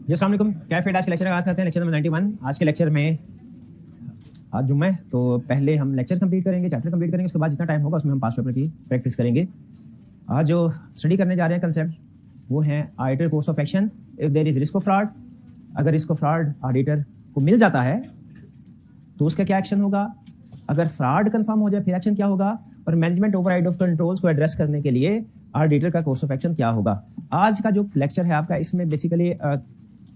जी अस्सलाम वालेकुम। कैफे आज के लेक्चर आगाज़ करते हैं। Lecture number 91। आज के लेक्चर में आज जुम्मा है तो पहले हम लेक्चर कंप्लीट करेंगे, चैप्टर कंप्लीट करेंगे, उसके बाद जितना टाइम होगा उसमें हम पास्ट पेपर की प्रैक्टिस करेंगे। आज जो स्टडी करने जा रहे हैं कंसेप्ट वो हैं auditor course of action if there is risk of fraud. अगर रिस्क ऑफ फ्रॉड ऑडिटर को मिल जाता है तो उसका क्या एक्शन होगा, अगर फ्रॉड कंफर्म हो जाए फिर एक्शन क्या होगा, और मैनेजमेंट ओवरराइड ऑफ कंट्रोल्स को एड्रेस करने के लिए ऑडिटर का कोर्स ऑफ एक्शन क्या होगा। आज का जो लेक्चर है आपका इसमें बेसिकली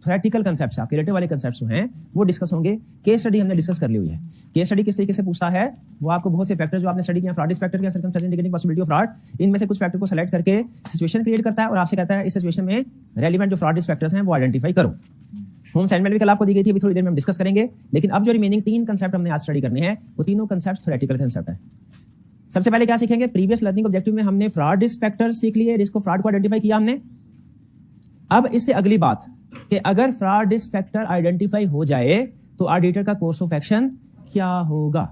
थ्योरेटिकल कांसेप्ट्स आपके रिलेटिव वाले कांसेप्ट्स जो हैं वो डिस्कस होंगे। केस स्टडी हमने डिस्कस कर ली हुई है। केस स्टडी किस तरीके से पूछता है वो आपको बहुत से फैक्टर जो आपने स्टडी किया, फ्रॉड रिस्क फैक्टर या circumstance indicating possibility of fraud, इनमें से कुछ फैक्टर को सेलेक्ट करके सिचुएशन क्रिएट करता है और आपसे कहता है इस सिचुएशन में रेलेवेंट जो फ्रॉड रिस्क फैक्टर्स हैं वो आइडेंटिफाई करो। होम असाइनमेंट भी कल आपको दी गई थी, अभी थोड़ी देर में हम डिस्कस करेंगे। लेकिन अब जो रिमेनिंग 3 कांसेप्ट हमने आज स्टडी करने हैं वो तीनों कांसेप्ट थ्योरेटिकल कांसेप्ट है। सबसे पहले क्या सीखेंगे, प्रीवियस लर्निंग ऑब्जेक्टिव में हमने फ्रॉड रिस्क फैक्टर सीख लिए, रिस्क ऑफ फ्रॉड को आइडेंटिफाई किया हमने। अब इससे अगली बात कि अगर फ्रॉड रिस्क फैक्टर आइडेंटिफाई हो जाए तो ऑडिटर का कोर्स ऑफ एक्शन क्या होगा,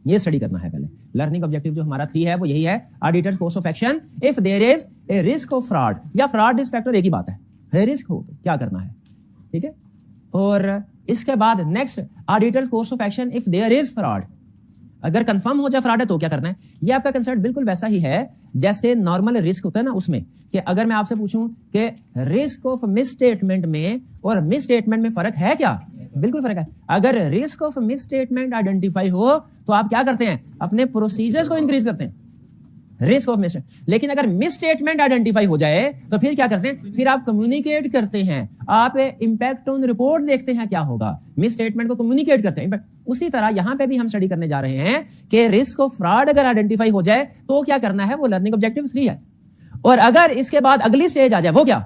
ये स्टडी करना है पहले। लर्निंग ऑब्जेक्टिव जो हमारा 3 है वो यही है, auditor course of action if there is a risk of fraud या फ्रॉड रिस्क फैक्टर, एक ही बात है, रिस्क हो तो क्या करना है, ठीक है। और इसके बाद next auditor course of action if there is fraud, अगर कंफर्म हो जाए फ्रॉड है तो क्या करना है। ये आपका कंसेप्ट बिल्कुल वैसा ही है जैसे नॉर्मल रिस्क होता है ना, उसमें कि अगर मैं आपसे पूछूं कि रिस्क ऑफ मिस स्टेटमेंट में और मिस स्टेटमेंट में फर्क है क्या, बिल्कुल फर्क है। अगर risk of miss statement identify हो तो आप क्या करते हैं, अपने प्रोसीजर्स को इंक्रीज करते हैं, रिस्क ऑफ मिस। लेकिन अगर मिस स्टेटमेंट आइडेंटिफाई हो जाए तो फिर क्या करते हैं, फिर आप कम्युनिकेट करते हैं, आप इंपैक्ट ऑन रिपोर्ट देखते हैं क्या होगा, मिस स्टेटमेंट को कम्युनिकेट करते हैं। उसी तरह यहां पे भी हम स्टडी करने जा रहे हैं कि रिस्क ऑफ फ्रॉड अगर आइडेंटिफाई हो जाए तो क्या करना है, वो लर्निंग ऑब्जेक्टिव 3 है। और अगर इसके बाद अगली स्टेज आ जाए वो क्या,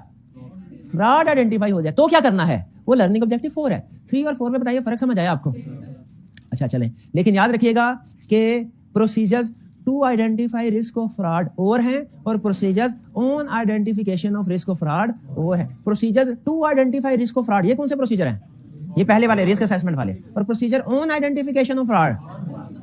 फ्रॉड आइडेंटिफाई हो जाए तो क्या करना है, वो लर्निंग ऑब्जेक्टिव 4 है। 3 और 4 में बताइए फर्क समझ आया आपको? अच्छा चलें, लेकिन याद रखिएगा कि procedures to identify risk of fraud और हैं और procedures on identification of risk of fraud और है। Procedures to identify risk of fraud ये कौन से प्रोसीजर हैं, ये पहले वाले रिस्क असेसमेंट वाले, और procedure on identification of fraud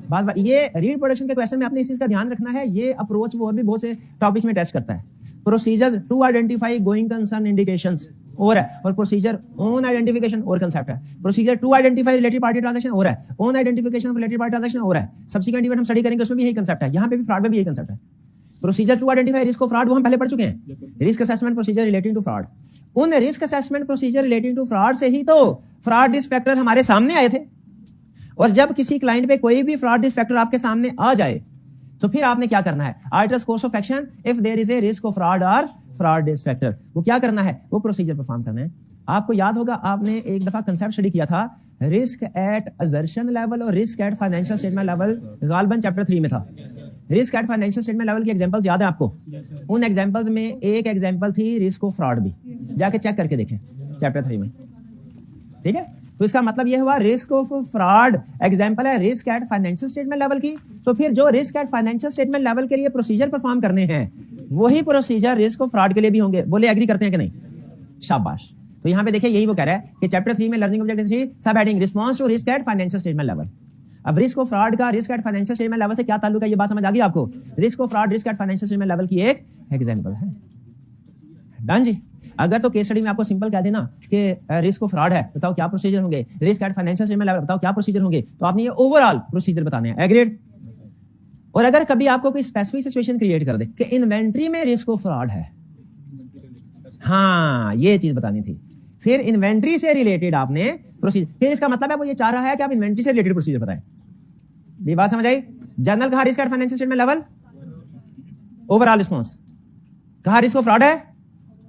बात ये रीप्रोडक्शन के क्वेश्चन में आपने इस चीज का ध्यान रखना है। ये अप्रोच वो और भी बहुत से टॉपिक्स में टेस्ट करता है। Procedures to identify going concern indications और है, और प्रोसीजर ऑन आइडेंटिफिकेशन और कंसेप्ट है। Procedure to identify related party transaction और है, on identification of related party transaction और है। सब्सिक्वेंट इवेंट हम स्टडी करेंगे उसमें भी यही कंसेप्ट है, यहां पे भी फ्रॉड में भी यही कंसेप्ट है। Procedure to identify risk of fraud वो हम पहले पढ़ चुके हैं, risk assessment procedure relating to fraud. उन risk assessment procedure relating to fraud से ही तो फ्रॉड रिस्क फैक्टर हमारे सामने आए थे। और जब किसी क्लाइंट पे कोई भी फ्रॉड रिस्क फैक्टर आपके सामने आ जाए तो फिर आपने क्या करना है, auditors course of action if there is a risk of fraud और फ्रॉड रिस्क फैक्टर, वो क्या करना है, वो प्रोसीजर परफॉर्म करना है। आपको याद होगा आपने एक दफा कंसेप्ट स्टडी किया था, रिस्क एट असर्शन लेवल और risk at financial statement level, गालबन चैप्टर 3 में था। Risk at financial statement level की एग्जांपल्स याद है आपको? उन एग्जांपल्स में एक एग्जांपल थी रिस्क ऑफ फ्रॉड भी, जाके चेक करके देखें चैप्टर 3 में, ठीक है। तो इसका मतलब यह हुआ रिस्क ऑफ फ्रॉड एग्जांपल है risk at financial statement level की। तो फिर जो risk at financial statement level के लिए प्रोसीजर परफॉर्म करने हैं वही प्रोसीजर रिस्क ऑफ फ्रॉड के लिए भी होंगे। बोले एग्री करते हैं कि नहीं? शाबाश। तो यहां पे देखिए यही वो कह रहा है कि चैप्टर 3 में learning objective 3 sub heading response to risk at financial statement level. अब रिस्क ऑफ फ्रॉड का risk at financial statement level से क्या ताल्लुक है, ये बात समझ आ गई आपको? Risk of fraud risk at financial statement level की एक एग्जांपल है। डन जी। अगर तो केस स्टडी में आपको सिंपल कह देना कि रिस्क ऑफ फ्रॉड है, बताओ क्या प्रोसीजर होंगे, risk at financial statement level बताओ क्या प्रोसीजर होंगे, तो आपने ये ओवरऑल प्रोसीजर बताने हैं। एग्रीड? और अगर कभी आपको कोई स्पेसिफिक सिचुएशन क्रिएट कर दे कि इन्वेंट्री में रिस्क ऑफ फ्रॉड है, हाँ ये चीज बतानी थी, फिर इन्वेंट्री से रिलेटेड आपने प्रोसीजर, फिर इसका मतलब है वो ये चाह रहा है कि आप इन्वेंट्री से रिलेटेड प्रोसीजर बताएं। ये बात समझ आई? जनरल कहा risk at financial statement level, overall response कहा रिस्क ऑफ फ्रॉड है,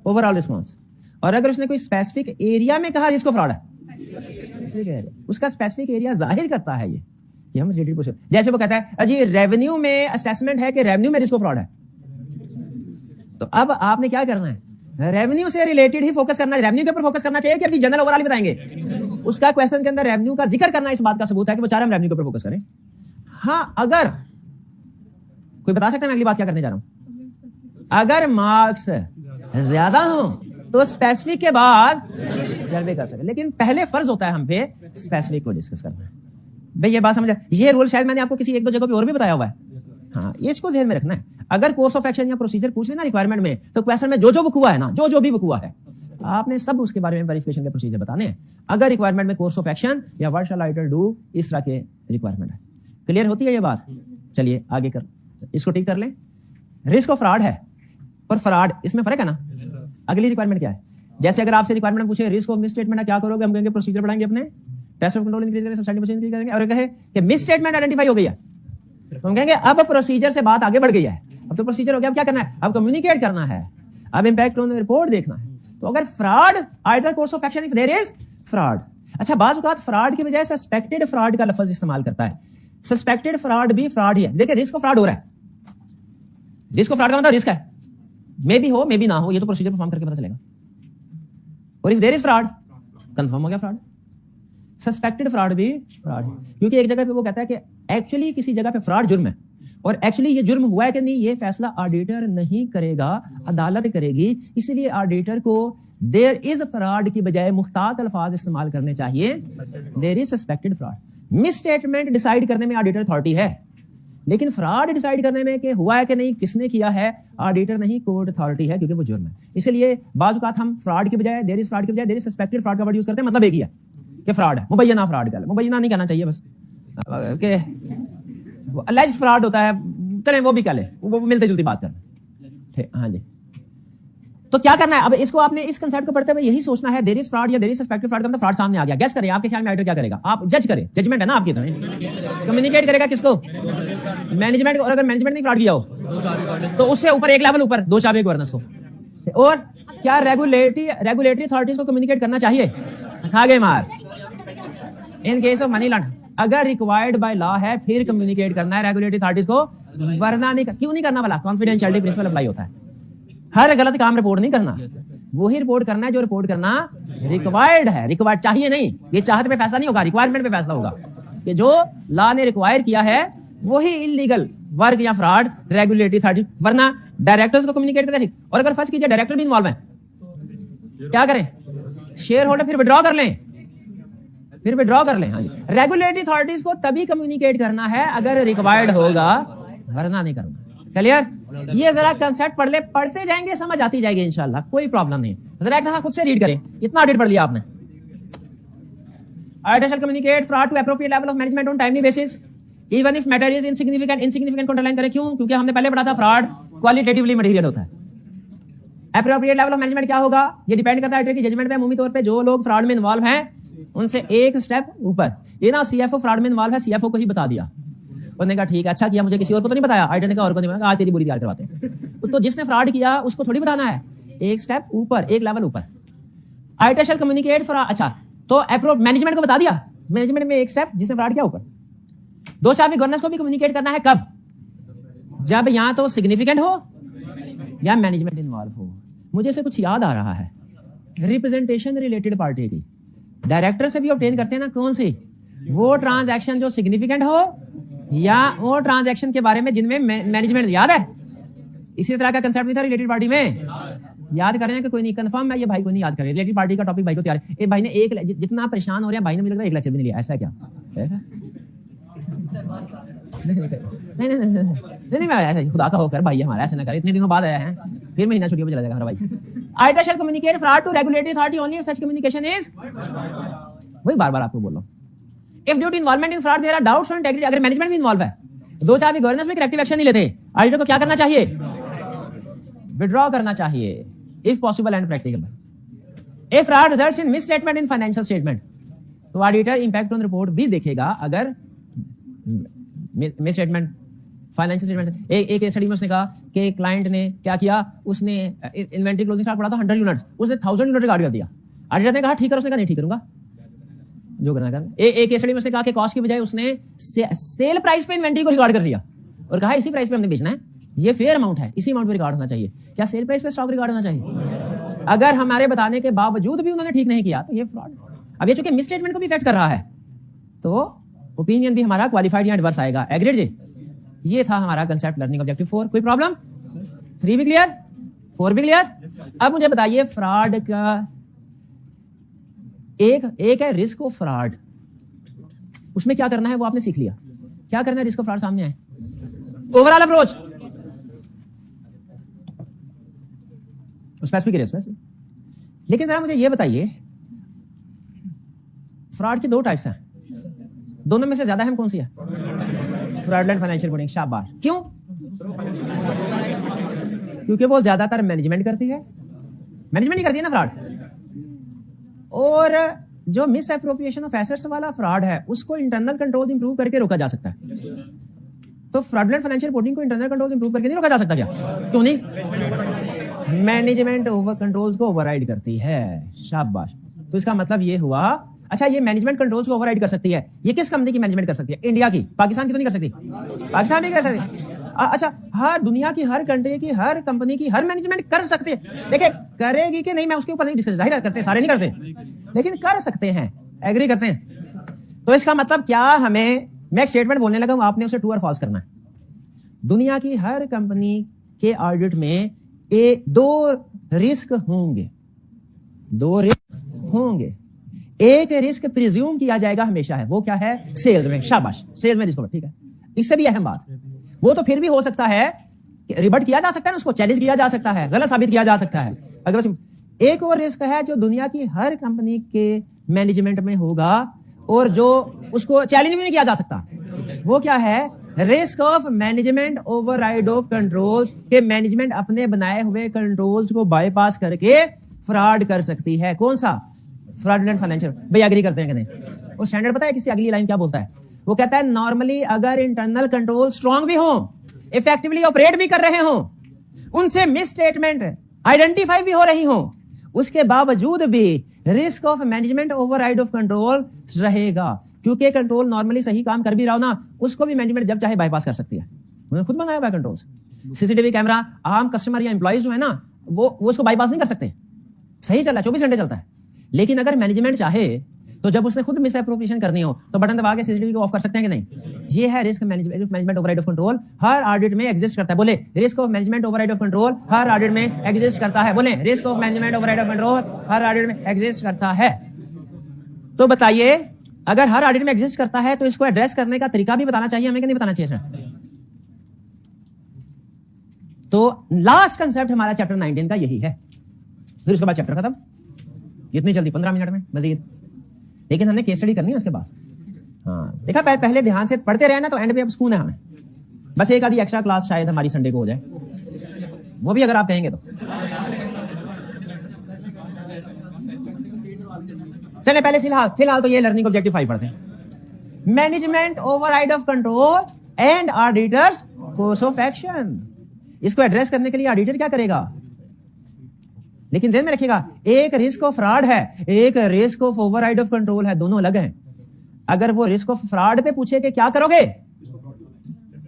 ओवरऑल रिस्पॉन्स। और अगर उसने कोई स्पेसिफिक एरिया में कहा रिस्क ऑफ फ्रॉड है, उसका स्पेसिफिक एरिया जाहिर करता है ये कि हम रिलेटेड प्रोसीजर। जैसे वो कहता है अजी रेवेन्यू में असेसमेंट है कि रेवेन्यू में रिस्क ऑफ फ्रॉड है, तो अब आपने क्या करना है, रेवेन्यू से रिलेटेड ही फोकस करना है। रेवेन्यू के ऊपर फोकस करना चाहिए कि अभी जनरल ओवरऑल बताएंगे? उसका क्वेश्चन के अंदर रेवेन्यू का जिक्र करना इस बात का सबूत है कि वो चाह रहे हम रेवेन्यू के ऊपर फोकस करें। हाँ, अगर कोई बता सकता है मैं अगली बात क्या करने जा रहा हूं, अगर मार्क्स ज्यादा हो तो स्पेसिफिक के बाद जनरल कर सके, लेकिन पहले फर्ज होता है हम पे स्पेसिफिक को डिस्कस करना है। भाई ये बात समझ, ये रूल शायद मैंने आपको किसी 1-2 जगह पे और भी बताया हुआ है। हाँ, ये इसको ध्यान में रखना है। अगर कोर्स ऑफ एक्शन या प्रोसीजर पूछ लेना रिक्वायरमेंट में, तो क्वेश्चन में जो जो बुक हुआ है ना, जो जो भी बुक हुआ है आपने सब उसके बारे में वेरिफिकेशन के प्रोसीजर बताने हैं। अगर रिक्वायरमेंट में कोर्स ऑफ एक्शन या व्हाट शैल ऑडिटर डू इस तरह के रिक्वायरमेंट है। क्लियर होती है ये बात? चलिए आगे कर, इसको ठीक कर लें। रिस्क ऑफ फ्रॉड है और फ्रॉड, इसमें फर्क है ना। अगली रिक्वायरमेंट क्या है? जैसे अगर आपसे रिक्वायरमेंट पूछे रिस्क ऑफ मिस स्टेटमेंट क्या करोगे, हम कहेंगे प्रोसीजर बढ़ाएंगे अपने, टेस्ट ऑफ कंट्रोल इंक्रीज करेंगे, सब्सटेंटिव इंक्रीज करेंगे। और कहे कि मिस स्टेटमेंट आइडेंटिफाई हो गई है तो हम कहेंगे अब प्रोसीजर से बात आगे बढ़ गई है, अब तो प्रोसीजर हो गया, अब क्या करना है, अब कम्युनिकेट करना है, अब इंपैक्ट ऑन रिपोर्ट देखना है। तो अगर fraud, auditor course of action if there is fraud. अच्छा, बाज़ औक़ात फ्रॉड की बजाय सस्पेक्टेड फ्रॉड का लफ्ज इस्तेमाल करता है। सस्पेक्टेड फ्रॉड भी फ्रॉड ही है। देखिए रिस्क ऑफ फ्रॉड हो रहा है, रिस्क ऑफ फ्रॉड का मतलब रिस्क है, मे भी हो मे भी ना हो, ये तो प्रोसीजर परफॉर्म करके पता चलेगा। और if there is fraud, confirm हो गया फ्रॉड। सस्पेक्टेड फ्रॉड भी फ्रॉड, क्योंकि एक जगह पे वो कहता है कि एक्चुअली किसी जगह पे फ्रॉड जुर्म है और एक्चुअली ये जुर्म हुआ है कि नहीं ये फैसला ऑडिटर नहीं करेगा, अदालत करेगी। इसलिए ऑडिटर को देयर इज फ्रॉड की बजाय मुख्तात अल्फाज इस्तेमाल करने चाहिए, there is suspected fraud. Misstatement decide करने में ऑडिटर अथॉरिटी है, लेकिन फ्रॉड डिसाइड करने में कि हुआ है कि नहीं, किसने किया है, ऑडिटर नहीं, कोर्ट अथॉरिटी है, क्योंकि वो जुर्म है। इसलिए बाज़ औक़ात हम फ्रॉड की बजाय देयर इज फ्रॉड की बजाय देयर इज सस्पेक्टेड फ्रॉड का वर्ड यूज करते हैं। मतलब एक ही है कि फ्रॉड है, मुबैना फ्रॉड का, मुबैना नहीं कहना चाहिए, बस कि अलैज फ्रॉड होता है, चलें वो भी कह ले, वो मिलते जुलती बात कर। हाँ जी, तो क्या करना है अब इसको, आपने इस कंसेप्ट को पढ़ते हुए यही सोचना है, देयर इज फ्रॉड या देयर इज सस्पेक्टेड फ्रॉड का मतलब फ्रॉड सामने आ गया। गेस करें, आपके ख्याल में ऑडिटर क्या करेगा? आप जज करें, जजमेंट है ना आपकी तरह, कम्युनिकेट करेगा किसको? मैनेजमेंट को। और अगर मैनेजमेंट ने फ्रॉड किया हो तो उससे ऊपर एक लेवल ऊपर दो चाबी गवर्नेंस को। और क्या रेगुलेटरी अथॉरिटीज को कम्युनिकेट करना चाहिए? खा गए मार। In case of money laundering अगर रिक्वायर्ड बाय लॉ है फिर कम्युनिकेट करना है रेगुलेटरी अथॉरिटीज को, वरना नहीं। क्यों नहीं करना? वाला कॉन्फिडेंशियलिटी प्रिंसिपल अप्लाई होता है। हर गलत काम रिपोर्ट नहीं करना, वही रिपोर्ट करना है जो रिपोर्ट करना रिक्वायर्ड है। रिक्वायर्ड चाहिए नहीं, ये चाहत पे फैसला नहीं होगा, रिक्वायरमेंट पे फैसला होगा कि जो लॉ ने रिक्वायर किया है वही इलीगल वर्क या फ्रॉड रेगुलेटरी अथॉरिटी, वरना डायरेक्टर्स को कम्युनिकेट करें। और अगर फर्स्ट कीजिए डायरेक्टर भी इन्वॉल्व है, क्या करें? शेयर होल्डर फिर विड्रॉ कर लें, फिर विड्रॉ कर लें। हाँ जी, रेगुलेटरी अथॉरिटीज को तभी कम्युनिकेट करना है अगर रिक्वायर्ड होगा, वरना नहीं करना। क्लियर? ये जरा कंसेप्ट पढ़ ले, पढ़ते जाएंगे समझ आती जाएगी इंशाल्लाह, कोई प्रॉब्लम नहीं। जरा एक दफा खुद से रीड करें, इतना ऑडिट पढ़ लिया आपने। Auditor shall communicate fraud to appropriate level of management on timely basis even if matter is insignificant को अंडरलाइन करें। क्यों? क्योंकि हमने पहले पढ़ा था फ्रॉड क्वालिटेटिवली मटेरियल होता है। एप्रोप्रिएट लेवल ऑफ मैनेजमेंट क्या होगा? ये डिपेंड करता है ऑडिटर की जजमेंट पे। अमूमी तौर पे जो लोग फ्रॉड में इन्वॉल्व हैं उनसे एक स्टेप ऊपर। ये ना सीएफओ फ्रॉड में इन्वॉल्व है, सीएफओ को ही बता दिया, उन्होंने कहा ठीक है, अच्छा किया, मुझे किसी और को तो नहीं बताया। ऑडिटर ने कहा और को नहीं बताया, आज तेरी बुरी तैयार करवाते हैं। तो जिसने फ्रॉड किया उसको थोड़ी बताना है, एक स्टेप ऊपर, एक लेवल ऊपर। ऑडिटर शैल कम्युनिकेट फ्रॉड, अच्छा तो मैनेजमेंट को बता दिया, मैनेजमेंट में एक स्टेप, जिसने फ्रॉड किया ऊपर। दो चाबी गवर्नेंस को भी कम्युनिकेट करना है, कब? जब या तो सिग्निफिकेंट हो या मैनेजमेंट इन्वॉल्व हो। मुझे से कुछ याद आ रहा है, रिप्रेजेंटेशन रिलेटेड पार्टी की डायरेक्टर से भी ऑब्टेन करते हैं ना, कौन सी? वो ट्रांजैक्शन जो सिग्निफिकेंट हो या वो ट्रांजैक्शन के बारे में जिनमें मैनेजमेंट, याद है? इसी तरह का कंसेप्ट नहीं था रिलेटेड पार्टी में? याद कर रहे हैं कि कोई नहीं? कंफर्म है ये भाई को नहीं याद कर रहे? रिलेटेड पार्टी का टॉपिक भाई को तैयार है। एक भाई ने एक जितना परेशान हो रहा है भाई ने, मुझे लग रहा है एक लेक्चर भी नहीं लिया, ऐसा क्या? नहीं मैं ऐसा खुदा का होकर भाई हमारा ऐसा ना करे, इतने दिनों बाद आया है, फिर महीना छुट्टियों में चला जाएगा हमारा भाई। Auditor shall communicate fraud to regulatory authority only if such communication is, वही बार-बार आपको बोल रहा हूं, if due to involvement in fraud there are doubts on integrity. अगर मैनेजमेंट भी इन्वॉल्व है, दो चाबी गवर्नेंस में करेक्टिव एक्शन नहीं लेते, ऑडिटर को क्या करना चाहिए? विड्रॉ करना चाहिए if possible and practicable. If fraud results in miss statement in financial statement, तो ऑडिटर इंपैक्ट ऑन रिपोर्ट भी देखेगा। अगर मिस स्टेटमेंट फाइनेंशियल स्टेटमेंट, एक स्टडी में उसने कहा कि क्लाइंट ने क्या किया, उसने इन्वेंटरी क्लोजिंग स्टॉक पड़ा था 100 यूनिट्स, उसने 1000 यूनिट रिकॉर्ड कर दिया। ऑडिटर ने कहा ठीक कर, उसने कहा नहीं ठीक करूंगा, जो करना कर। एक स्टडी में उसने कहा कि कॉस्ट की बजाय उसने सेल प्राइस पे इन्वेंटरी को रिकॉर्ड कर दिया और कहा इसी प्राइस पे हमने बेचना है, ये फेयर अमाउंट है, इसी अमाउंट पे रिकॉर्ड होना चाहिए। क्या सेल प्राइस पे स्टॉक रिकॉर्ड होना चाहिए? अगर हमारे बताने के बावजूद भी उन्होंने ठीक नहीं किया तो ये फ्रॉड। अब ये चूंकि मिस स्टेटमेंट को भी इफेक्ट कर रहा है तो ओपिनियन भी हमारा क्वालिफाइड या एडवर्स आएगा। एग्रीड जी? ये था हमारा कंसेप्ट लर्निंग ऑब्जेक्टिव 4। कोई प्रॉब्लम? 3 भी क्लियर, 4 भी क्लियर? अब मुझे बताइए फ्रॉड का एक है रिस्क ऑफ फ्रॉड, उसमें क्या करना है वो आपने सीख लिया। क्या करना है रिस्क ऑफ फ्रॉड सामने आए? ओवरऑल अप्रोच, स्पेसिफिक लेकिन जरा मुझे ये बताइए, फ्रॉड की दो टाइप्स हैं, दोनों में से ज्यादा अहम कौन सी है? Fraudulent financial reporting. शाबाश। क्यों? क्योंकि वो ज्यादातर मैनेजमेंट करती है, मैनेजमेंट ही करती है ना फ्रॉड। और जो मिस एप्रोप्रिएशन ऑफ एसेट्स वाला फ्रॉड है उसको इंटरनल कंट्रोल इंप्रूव करके रोका जा सकता है। तो फ्रॉडलेंट फाइनेंशियल रिपोर्टिंग को इंटरनल कंट्रोल इंप्रूव करके नहीं रोका जा सकता क्या? क्यों नहीं? मैनेजमेंट ओवर कंट्रोल्स को ओवरराइड करती है। शाबाश। तो इसका मतलब ये हुआ, अच्छा ये मैनेजमेंट कंट्रोल्स को ओवरराइड कर सकती है, ये किस कंपनी की मैनेजमेंट कर सकती है? इंडिया की। पाकिस्तान की तो नहीं कर सकती? पाकिस्तान भी कर सकती। अच्छा, हर दुनिया की हर कंट्री की हर कंपनी की हर मैनेजमेंट कर सकते हैं। देखिए करेगी कि नहीं मैं उसके ऊपर नहीं डिस्कस, जाहिर करते हैं, सारे नहीं करते, लेकिन कर सकते हैं, एग्री करते हैं। तो इसका मतलब क्या, हमें, मैं एक स्टेटमेंट बोलने लगा हूं, आपने उसे ट्रू और फॉल्स करना है। दुनिया की हर कंपनी के ऑडिट में दो रिस्क होंगे, दो रिस्क होंगे। एक रिस्क प्रिज्यूम किया जाएगा हमेशा है, वो क्या है? सेल्स में। शाबाश, सेल्स में रिस्क होगा, ठीक है। इससे भी अहम बात, वो तो फिर भी हो सकता है, रिबट किया जा सकता है ना, उसको चैलेंज किया जा सकता है, गलत साबित किया जा सकता है। अगर एक और रिस्क है जो दुनिया की हर कंपनी के मैनेजमेंट में होगा और जो उसको चैलेंज भी नहीं किया जा सकता, वो क्या है? Risk of management override of controls, के मैनेजमेंट अपने बनाए हुए कंट्रोल्स को बाईपास करके फ्रॉड कर सकती है। कौन सा? Fraudulent financial. भाई एग्री करते हैं कि नहीं? वो स्टैंडर्ड पता है किसी अगली लाइन क्या बोलता है? वो कहता है नॉर्मली अगर इंटरनल कंट्रोल स्ट्रांग भी हो, इफेक्टिवली ऑपरेट भी कर रहे हो, उनसे मिस स्टेटमेंट आइडेंटिफाई भी हो रही हो, उसके बावजूद भी risk of management override of control रहेगा, क्योंकि कंट्रोल नॉर्मली सही काम कर भी रहा हो ना, उसको भी मैनेजमेंट जब चाहे बाईपास कर सकती है। उन्होंने खुद बनाया हुआ है कंट्रोल्स। सीसीटीवी कैमरा आम कस्टमर या एम्प्लॉइज जो है ना, वो उसको बाईपास नहीं कर सकते, सही चल रहा है, 24 घंटे चलता है। लेकिन अगर मैनेजमेंट चाहे तो जब उसने खुद मिस एप्रोप्रिएशन करनी हो तो बटन दबा के सीसीटीवी को ऑफ कर सकते हैं कि नहीं? ये है risk management override of control, her audit में एग्जिस्ट करता है। बोले risk of management override of control her audit में एग्जिस्ट करता है। बोले risk of management override of control her audit में एग्जिस्ट करता है। तो बताइए, अगर हर ऑडिट में एग्जिस्ट करता है तो इसको एड्रेस करने का तरीका भी बताना चाहिए हमें कि नहीं बताना चाहिए सर? तो लास्ट कंसेप्ट हमारा चैप्टर 19 का यही है, फिर उसके बाद चैप्टर खत्म। इतनी जल्दी 15 मिनट में मजीद, लेकिन हमने केस स्टडी करनी है उसके बाद। हाँ देखा, पहले ध्यान से पढ़ते रहे ना तो एंड पे अब सुकून है हमें। बस एक आधी एक्स्ट्रा क्लास शायद हमारी संडे को हो जाए, वो भी अगर आप कहेंगे तो। चले पहले फिलहाल तो ये लर्निंग ऑब्जेक्टिव 5 पढ़ते हैं। Management override of control and auditors course of action. इसको एड्रेस करने के लिए ऑडिटर क्या करेगा? लेकिन ध्यान में रखिएगा, एक रिस्क ऑफ फ्रॉड है, एक risk of override of control है, दोनों अलग हैं। अगर वो रिस्क ऑफ फ्रॉड पे पूछे कि क्या करोगे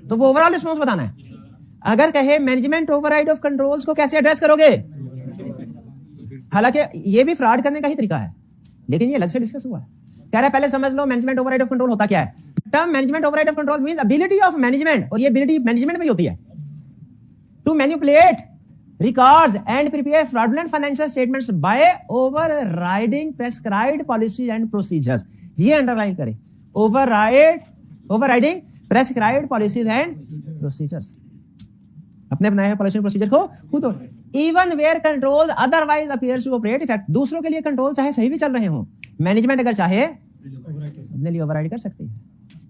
तो वो ओवरऑल रिस्पॉन्स बताना है। अगर कहे मैनेजमेंट ओवरराइड ऑफ कंट्रोल्स को कैसे एड्रेस करोगे, हालांकि ये भी फ्रॉड करने का ही तरीका है, लेकिन ये अलग से डिस्कस हुआ है। कह रहा है पहले समझ लो मैनेजमेंट ओवरराइड ऑफ कंट्रोल होता क्या है। Term management override of control means ability of management, और ये एबिलिटी मैनेजमेंट में ही होती है, to manipulate records and prepare fraudulent financial statements by overriding prescribed policies and procedures। ये अंडरलाइन करें, overriding prescribed policies and procedures। अपने बनाए हुए पॉलिसी और प्रोसीजर को खुद, even where controls otherwise appears to operate effect। दूसरों के लिए कंट्रोल चाहे सही भी चल रहे हो, मैनेजमेंट अगर चाहे अपने लिए ओवरराइड कर सकती है।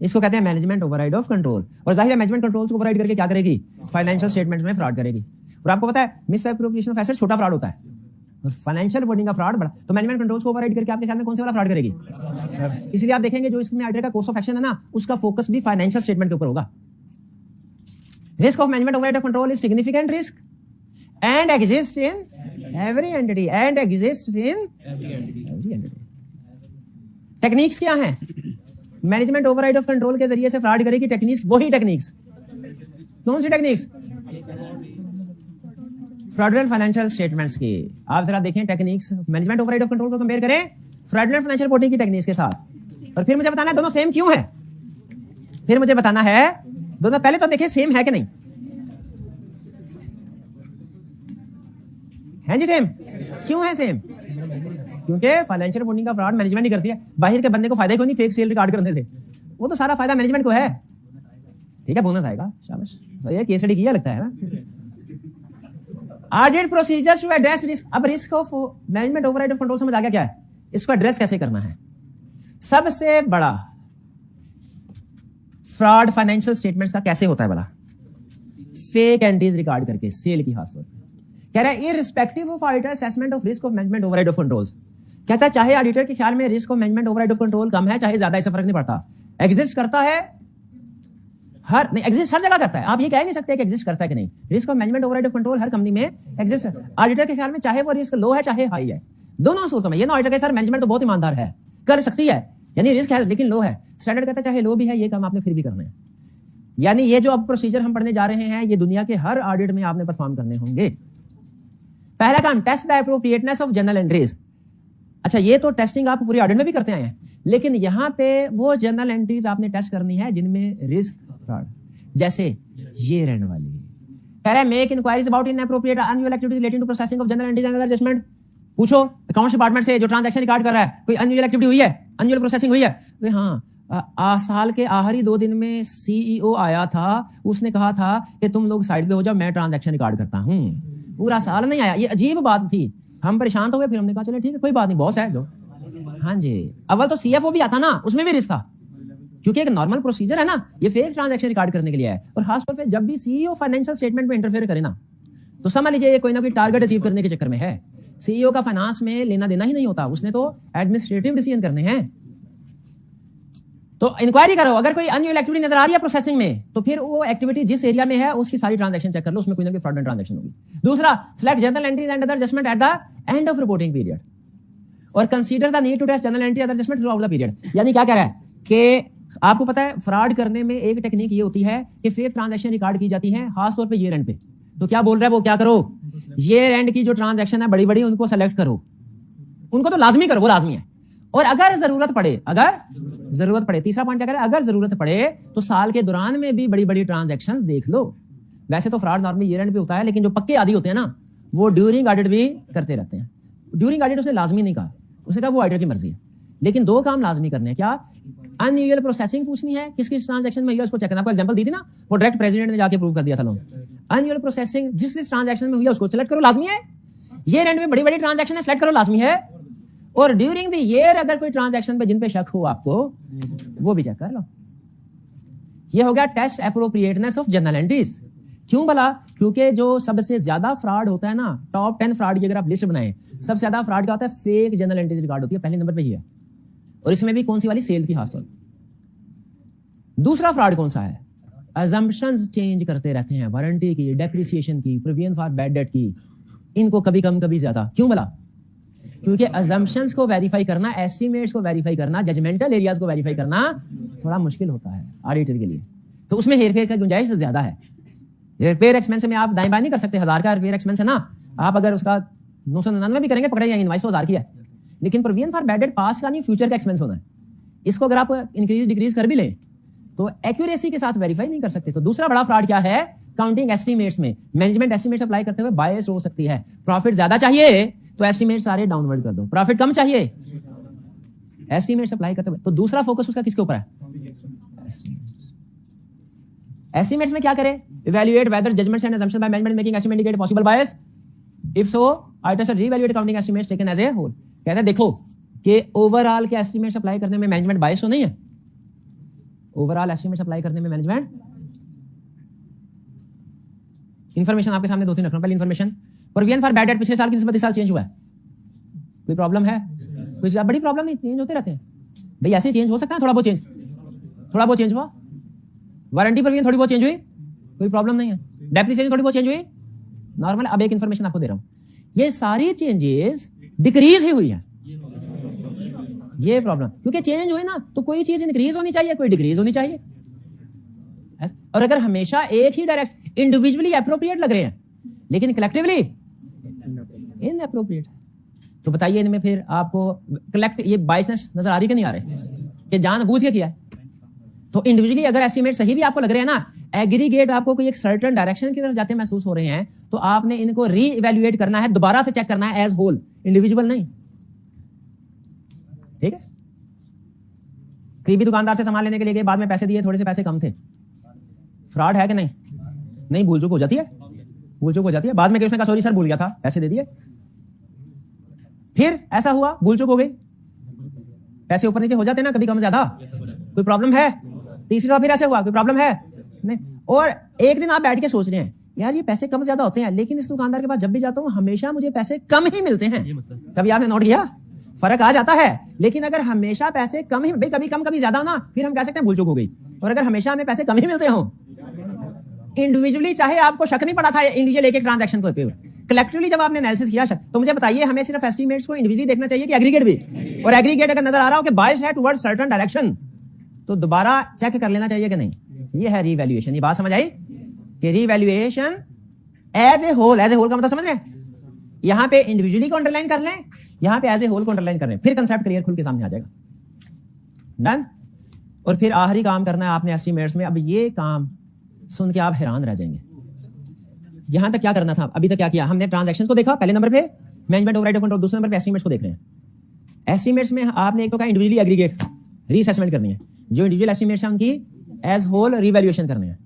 इसको कहते हैं मैनेजमेंट ओवरराइड ऑफ कंट्रोल। और जाहिर है मैनेजमेंट कंट्रोल्स को ओवरराइड करके क्या करेगी? फाइनेंशियल स्टेटमेंट्स में फ्रॉड करेगी। और आपको पता है मिस एप्रोप्रिएशन ऑफ एसेट्स छोटा फ्रॉड होता है और फाइनेंशियल रिपोर्टिंग का फ्रॉड बड़ा। तो मैनेजमेंट कंट्रोल्स को ओवरराइड करके आपके ख्याल में कौन से वाला फ्रॉड करेगी? इसलिए आप देखेंगे जो इसमें ऑडिटर का कोर्स ऑफ एक्शन है ना, उसका फोकस भी फाइनेंशियल स्टेटमेंट के ऊपर होगा। Risk of management override of control is significant risk and exist in every entity techniques क्या है? मैनेजमेंट ओवरराइड ऑफ कंट्रोल के जरिए से फ्रॉड करेगी टेक्निक्स, वही टेक्निक्स। कौन सी टेक्निक्स? फ्रॉडलेंट फाइनेंशियल स्टेटमेंट्स की। आप जरा देखें techniques, management override of control को कंपेयर करें फ्रॉडलेंट फाइनेंशियल रिपोर्टिंग की टेक्निक्स के साथ, और फिर मुझे बताना है दोनों सेम क्यों है। फिर मुझे बताना है दोनों, पहले तो देखिए सेम है कि नहीं है जी सेम। क्यों है सेम? क्योंकि फाइनेंशियल रिपोर्टिंग का फ्रॉड मैनेजमेंट ही करती है, बाहर के बंदे को फायदा ही कोई नहीं फेक सेल रिकॉर्ड करने से, वो तो सारा फायदा मैनेजमेंट को है। ठीक है, बोनस आएगा, शाबाश। तो ये केस स्टडी किया लगता है ना। Audit procedures to address risk. अब risk of management override of control समझ आ गया क्या है, इसको एड्रेस कैसे करना है। सबसे बड़ा फ्रॉड फाइनेंशियल स्टेटमेंट्स का कैसे होता है बड़ा, फेक एंट्रीज रिकॉर्ड करके, सेल की खासतौर कह रहा है irrespective of auditor assessment of risk of management override of controls. कहता है चाहे ऑडिटर के ख्याल में risk of management override of control कम है चाहे ज्यादा, इससे फर्क नहीं पड़ता, एग्जिस्ट करता है एग्जिस्ट हर जगह करता है। आप ये कह नहीं सकते कि एग्जिस्ट करता है कि नहीं, risk of management override of control her company में एग्जिस्ट है। ऑडिटर के ख्याल में चाहे वो रिस्क लो है चाहे हाई है, दोनों सूरतों में। ये ना ऑडिटर के सर मैनेजमेंट तो बहुत ईमानदार है, कर सकती है, यानी रिस्क है लेकिन लो है, स्टैंडर्ड कहता है चाहे लो भी है ये काम आपने फिर भी करना है। यानी ये जो अब प्रोसीजर हम पढ़ने जा रहे हैं ये दुनिया के हर ऑडिट में आपने परफॉर्म करने होंगे। पहला काम, test the appropriateness of journal entries. अच्छा, ये तो टेस्टिंग आप पूरी ऑडिट में भी करते आए हैं, लेकिन यहां पे वो जर्नल एंट्रीज आपने टेस्ट करनी है जिनमें रिस्क फ्रॉड, जैसे ये रहने वाली कह रहा है make inquiries about inappropriate annual activities relating to processing of journal entries and other adjustment. पूछो अकाउंट्स डिपार्टमेंट से जो ट्रांजैक्शन रिकॉर्ड कर रहा है, कोई अनयूजुअल एक्टिविटी हुई है, अनयूजुअल प्रोसेसिंग हुई है? हाँ, साल के आखिरी 2 दिन में सीईओ आया था, उसने कहा था कि तुम लोग साइड पे हो जाओ, मैं ट्रांजैक्शन रिकॉर्ड करता हूं। पूरा साल नहीं आया, ये अजीब बात थी, हम परेशान तो हुए, फिर हमने कहा चलो ठीक है कोई बात नहीं, बॉस है जो। हाँ जी, अव्वल तो सीएफओ भी आता ना, उसमें भी रिस्क था, क्योंकि एक नॉर्मल प्रोसीजर है ना, ये फेक ट्रांजैक्शन रिकॉर्ड करने के लिए है। और खासतौर पे जब भी सीईओ फाइनेंशियल स्टेटमेंट में इंटरफेयर करे ना, तो समझ लीजिए ये कोई ना कोई टारगेट अचीव करने के चक्कर में है। सीईओ का फाइनेंस में लेना देना ही नहीं होता, उसने तो एडमिनिस्ट्रेटिव डिसीजन करने हैं। तो इंक्वायरी करो, अगर कोई अनयूजुअल एक्टिविटी नजर आ रही है प्रोसेसिंग में, तो फिर वो एक्टिविटी जिस एरिया में है उसकी सारी ट्रांजैक्शन चेक कर लो, उसमें कोई ना कोई फ्रॉडलेंट ट्रांजैक्शन होगी। दूसरा, select journal entries and other adjustment at the end of reporting period और consider the need to test journal entry other adjustment throughout the period. यानी क्या कह रहा है कि आपको पता है फ्रॉड करने में एक टेक्निक ये होती है कि फेक ट्रांजैक्शन रिकॉर्ड की जाती है, खासतौर पे ईयर एंड पे। तो क्या बोल रहा है वो, क्या करो, ईयर एंड की जो ट्रांजैक्शन है बड़ी बड़ी उनको सेलेक्ट करो, उनको तो लाजमी करो, वो लाजमी है। और अगर जरूरत पड़े, तीसरा पॉइंट क्या करे, अगर जरूरत पड़े तो साल के दौरान में भी बड़ी बड़ी ट्रांजैक्शंस देख लो। वैसे तो फ्रॉड नॉर्मली ईयर एंड पे होता है, लेकिन जो पक्के आदी होते हैं ना, वो ड्यूरिंग ऑडिट भी करते रहते हैं। ड्यूरिंग ऑडिट उसने लाजमी नहीं कहा, उसने कहा वो ऑडिटर की मर्जी है, लेकिन 2 काम लाजमी करने हैं। क्या? अनयूजुअल प्रोसेसिंग पूछनी है, किस किस ट्रांजैक्शन में हुई है उसको चेक करना। आपको एग्जांपल दी थी ना, वो डायरेक्ट प्रेसिडेंट ने जाके प्रूव कर दिया था लोग। अनयूजुअल प्रोसेसिंग जिस जिस ट्रांजैक्शन में हुई है उसको सेलेक्ट करो, लाजमी है। ईयर एंड में बड़ी बड़ी ट्रांजैक्शन है, सेलेक्ट करो, लाजमी है। और ड्यूरिंग द ईयर अगर कोई ट्रांजैक्शन पे जिन पे शक हो आपको, वो भी चेक कर लो। ये हो गया test appropriateness of journal entries. क्यों भला? क्योंकि जो सबसे ज्यादा फ्रॉड होता है ना, टॉप 10 फ्रॉड की अगर आप लिस्ट बनाएं, सबसे ज्यादा फ्रॉड क्या होता है, फेक जर्नल एंट्रीज रिकॉर्ड होती है, पहले नंबर पे ही है। और इसमें भी कौन सी वाली, सेल की खासतौर। दूसरा फ्रॉड कौन सा है, अजम्पशंस चेंज करते रहते हैं, वारंटी की, डेप्रिसिएशन की, प्रोविजन फॉर बैड डेट की, इनको कभी कम कभी ज्यादा। क्यों भला? क्योंकि अजम्पशंस को वेरीफाई करना, एस्टिमेट्स को वेरीफाई करना, जजमेंटल एरियाज को वेरीफाई करना थोड़ा मुश्किल होता है ऑडिटर के लिए, तो उसमें हेरफेर का गुंजाइश ज्यादा है। रिपेयर एक्सपेंस में आप दाएं बाएं नहीं कर सकते, 1000 का रिपेयर एक्सपेंस है ना, आप अगर उसका 999 भी करेंगे पकड़े जाएंगे, इनवाइस तो 1000 की है। लेकिन प्रोविजन फॉर बैड डेट पास का नहीं, फ्यूचर का एक्सपेंस होना है। इसको अगर आप इंक्रीज डिक्रीज कर भी लें तो एक्यूरेसी के साथ वेरीफाई नहीं कर सकते। तो दूसरा बड़ा फ्रॉड क्या है, काउंटिंग एस्टिमेट्स में मैनेजमेंट एस्टिमेट्स अप्लाई करते हुए बायस हो सकती है। प्रॉफिट ज्यादा चाहिए तो एस्टिमेट सारे डाउनवर्ड कर दो, प्रॉफिट कम चाहिए एस्टिमेट्स अप्लाई करते हुए। तो दूसरा फोकस उसका किसके ऊपर है, एस्टिमेट्स में क्या करें, evaluate whether judgments and assumptions by management making estimate indicate possible bias, if so auditor should reevaluate accounting estimates taken as a whole. कहते हैं देखो कि ओवरऑल के एस्टिमेट्स अप्लाई करने में मैनेजमेंट बायस तो नहीं है, ओवरऑल एस्टिमेट्स अप्लाई करने में मैनेजमेंट। इंफॉर्मेशन आपके सामने 2-3 रख रहा हूं। पहली information, provision for bad debt पिछले साल की निस्बत इस साल चेंज हुआ है, कोई प्रॉब्लम है? कोई बड़ी प्रॉब्लम नहीं, चेंज होते रहते हैं भाई, ऐसे चेंज हो सकता है, थोड़ा बहुत चेंज हुआ। वारंटी प्रोविजन थोड़ी बहुत चेंज हुई, कोई प्रॉब्लम नहीं है। डेप्रिसिएशन थोड़ी बहुत चेंज हुई, नॉर्मल। अब एक इंफॉर्मेशन आपको दे रहा हूं, ये सारी चेंजेस डिक्रीज ही हुई है, ये प्रॉब्लम। क्योंकि चेंज हुई ना, तो कोई चीज इंक्रीज होनी चाहिए, कोई डिक्रीज होनी चाहिए। और अगर हमेशा एक ही डायरेक्ट इंडिविजुअली एप्रोप्रिएट लग रहे हैं लेकिन कलेक्टिवली इनएप्रोप्रिएट, तो बताइए इनमें फिर आपको कलेक्ट ये बायसनेस नजर आ रही कि नहीं आ रही, कि जानबूझ के किया है? तो इंडिविजुअली अगर एस्टिमेट सही भी आपको लग रहे हैं ना, एग्रीगेट आपको कोई एक सर्टेन डायरेक्शन की तरफ जाते महसूस हो रहे हैं, तो आपने इनको री इवैल्यूएट करना है, दोबारा से चेक करना है एज होल, इंडिविजुअल नहीं। ठीक है? करीबी दुकानदार से सामान लेने के लिए गए, बाद में पैसे दिए, थोड़े से पैसे कम थे, फ्रॉड है कि नहीं? नहीं, भूल चूक हो जाती है, भूल चूक हो जाती है। बाद में उसने कहा सॉरी सर भूल गया था, पैसे दे दिए। फिर ऐसा हुआ, भूल चूक हो गई, पैसे ऊपर नीचे हो जाते ना कभी कम ज्यादा, कोई प्रॉब्लम है? तीसरी बार फिर ऐसे हुआ, कोई प्रॉब्लम है? नहीं। और एक दिन आप बैठ के सोच रहे हैं यार ये पैसे कम ज्यादा होते हैं, लेकिन इस दुकानदार के पास जब भी जाता हूँ हमेशा मुझे पैसे कम ही मिलते हैं। कभी आपने नोट किया? फर्क आ जाता है। लेकिन अगर हमेशा पैसे कम ही, भाई कभी कम कभी ज्यादा हो ना, फिर हम कह सकते हैं भूल चूक हो गई। और अगर हमेशा हमें पैसे कम ही मिलते हो इंडिविजुअली, चाहे आपको शक नहीं पड़ा था इंडिविजुअल एक एक ट्रांजैक्शन को, कलेक्टिवली जब आपने एनालिसिस किया, तो मुझे बताइए हमें सिर्फ एस्टीमेट्स को इंडिविजुअली देखना चाहिए कि एग्रीगेट भी? और एग्रीगेट अगर नजर आ रहा हो कि बायस है टुवर्ड्स सर्टेन डायरेक्शन, तो दोबारा चेक कर लेना चाहिए कि नहीं। ये है रीवैल्यूएशन। ये बात समझ आई कि रीवैल्यूएशन एज ए होल का मतलब समझ रहे हैं? यहां पे इंडिविजुअली को अंडरलाइन कर लें, यहां पे एज ए होल को अंडरलाइन कर लें, फिर कंसेप्ट क्लियर खुल के सामने आ जाएगा। डन। और फिर आखिरी काम करना है आपने एस्टीमेट्स में। अब ये काम सुन के आप हैरान रह जाएंगे। यहां तक क्या करना था, अभी तक क्या किया हमने? ट्रांजैक्शंस को देखा पहले नंबर पे, मैनेजमेंट ओवरराइड ऑफ कंट्रोल दूसरे नंबर पे, एस्टीमेट्स को देख रहे हैं। एस्टीमेट्स में आपने एक तो कहा इंडिविजुअली एग्रीगेट रीअसेसमेंट करनी है, जो इंडिविजुअल एस्टीमेट्स हैं उनकी एज होल रिवैल्यूएशन करनी है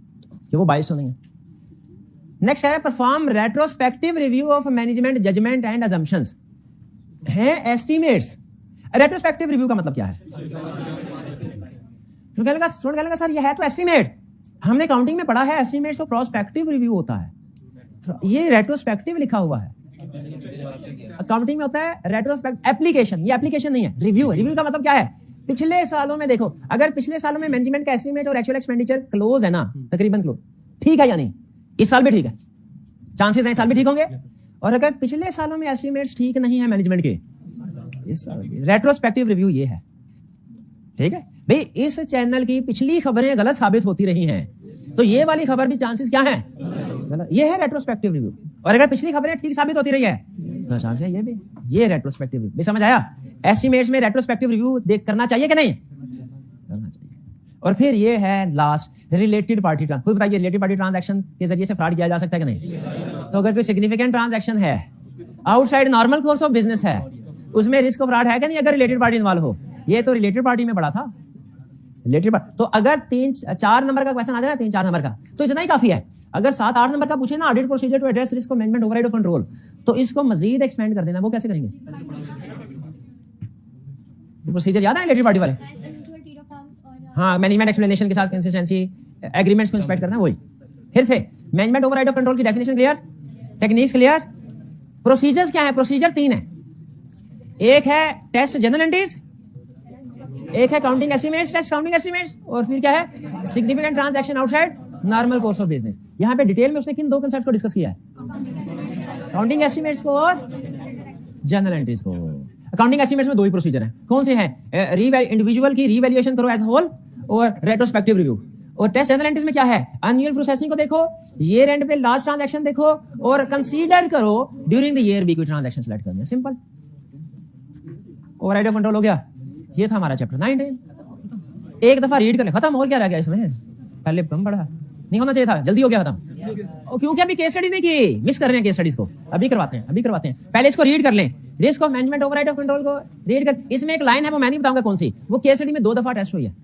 कि वो बायस तो नहीं है। नेक्स्ट है perform retrospective review of management judgment and assumptions. हैं एस्टीमेट्स। रेट्रोस्पेक्टिव रिव्यू का मतलब क्या है? स्टूडेंट कहेगा सर ये है तो एस्टीमेट, हमने काउंटिंग में पढ़ा है एस्टीमेट्स तो प्रोस्पेक्टिव रिव्यू होता है, ये रेट्रोस्पेक्टिव लिखा हुआ है। अकाउंटिंग में होता है रेट्रोस्पेक्ट एप्लीकेशन, ये एप्लीकेशन नहीं है, रिव्यू है। रिव्यू का मतलब क्या है? पिछले सालों में देखो, अगर पिछले सालों में मैनेजमेंट का एस्टीमेट और एक्चुअल एक्सपेंडिचर क्लोज है ना, तकरीबन क्लोज, ठीक है या नहीं? इस साल भी ठीक है, चांसेस हैं इस साल भी ठीक होंगे। और अगर पिछले सालों में एस्टीमेट्स ठीक नहीं है मैनेजमेंट के, इस साल रेट्रोस्पेक्टिव रिव्यू ये है। ठीक है भाई, इस चैनल की पिछली खबरें गलत साबित होती रही हैं, तो ये वाली खबर भी चांसेस क्या है? गलत। ये है रेट्रोस्पेक्टिव रिव्यू। और अगर पिछली खबरें ठीक साबित होती रही है तो चांस है ये भी, ये रेट्रोस्पेक्टिव रिव्यू। समझ आया? एस्टीमेट्स में रेट्रोस्पेक्टिव रिव्यू देख करना चाहिए कि नहीं? करना चाहिए। और फिर ये है लास्ट, रिलेटेड पार्टी ट्रांसैक्शन। कोई बताइए रिलेटेड पार्टी ट्रांजैक्शन के जरिए से फ्रॉड किया जा सकता है कि नहीं? तो अगर कोई सिग्निफिकेंट ट्रांजैक्शन है, outside normal course of business है, उसमें रिस्क ऑफ फ्रॉड है कि नहीं अगर रिलेटेड पार्टी इन्वॉल्व हो? ये तो रिलेटेड पार्टी में पड़ा था, रिलेटेड पार्टी। तो अगर 3-4 नंबर का क्वेश्चन आ जाए ना, 3-4 नंबर का, तो इतना ही काफी है। अगर 7-8 नंबर का पूछे ना, audit procedure to address risk of management override of control, तो इसको मजीद एक्सपेंड कर देना। वो कैसे करेंगे? प्रोसीजर याद है रिलेटेड पार्टी वाले? हाँ, मैनेजमेंट एक्सप्लेनेशन के साथ कंसिस्टेंसी, एग्रीमेंट्स को इंस्पेक्ट करना। वही फिर से मैनेजमेंट ओवरराइड ऑफ कंट्रोल की definition clear, techniques clear, procedures क्या है? प्रोसीजर 3 है। एक है टेस्ट जनरल एंट्रीज, एक है counting estimates, test counting estimates, और फिर क्या है? Significant transaction outside normal course of business. यहां पे डिटेल में उसने किन 2 कांसेप्ट्स को डिस्कस किया है? काउंटिंग एस्टीमेट्स को और जनरल एंट्रीज को। अकाउंटिंग एस्टीमेट्स में 2 ही प्रोसीजर हैं। कौन से हैं? इंडिविजुअल की रीवैल्यूएशन करो एज होल, और रेट्रोस्पेक्टिव रिव्यू। और टेस्ट जनरल एंट्रीज में क्या है? एनुअल प्रोसेसिंग को देखो, ईयर एंड पे लास्ट ट्रांजैक्शन देखो, और कंसीडर करो ड्यूरिंग द ईयर भी कोई ट्रांजैक्शन सेलेक्ट करनी है। सिंपल। ओवरराइड ऑफ कंट्रोल हो गया। ये था हमारा चैप्टर 19। एक दफा रीड कर ले, खत्म। और क्या रह गया इसमें? पहले कम पढ़ा, नहीं होना चाहिए था, जल्दी हो गया खत्म। क्योंकि अभी केस स्टडीज नहीं की, मिस कर रहे हैं केस स्टडीज को। अभी करवाते हैं। पहले इसको रीड कर लें, risk of management override of control को रीड कर। इसमें एक लाइन है, वो मैं नहीं बताऊंगा कौन सी, वो केस स्टडी में 2 दफा टेस्ट हुई है।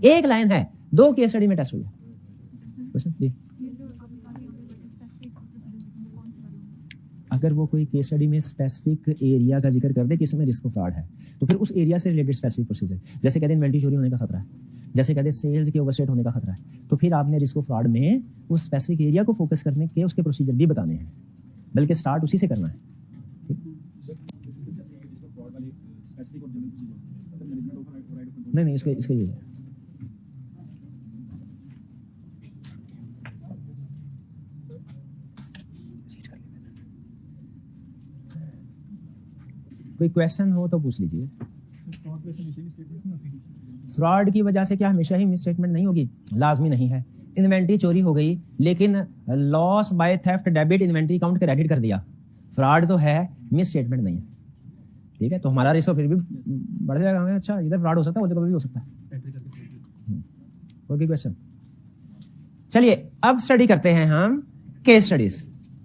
एक लाइन है, 2 केस स्टडी में टेस्ट हुई है। अगर वो कोई केस स्टडी में स्पेसिफिक एरिया का जिक्र कर दे कि इसमें रिस्क ऑफ फ्रॉड है, तो फिर उस एरिया से रिलेटेड स्पेसिफिक प्रोसीजर, जैसे कहते हैं इन्वेंटरी चोरी होने का खतरा है, जैसे कहते हैं सेल्स के ओवरस्टेट होने का खतरा है, तो फिर आपने रिस्क ऑफ फ्रॉड में उस स्पेसिफिक एरिया को फोकस करने के उसके प्रोसीजर भी बताने हैं, बल्कि स्टार्ट उसी से करना है। नहीं, इसके ये कोई क्वेश्चन हो तो पूछ लीजिए। फ्रॉड की वजह से क्या हमेशा ही मिसस्टेटमेंट नहीं होगी? लाजमी नहीं है। इन्वेंट्री चोरी हो गई, लेकिन loss by theft debit inventory account credit कर दिया, फ्रॉड तो है, मिसस्टेटमेंट नहीं है। ठीक है, तो हमारा रिस्क फिर भी बढ़ जाएगा। अच्छा, इधर फ्रॉड हो सकता है, उधर भी हो सकता है। Okay, question. चलिए अब स्टडी करते हैं हम केस स्टडीज।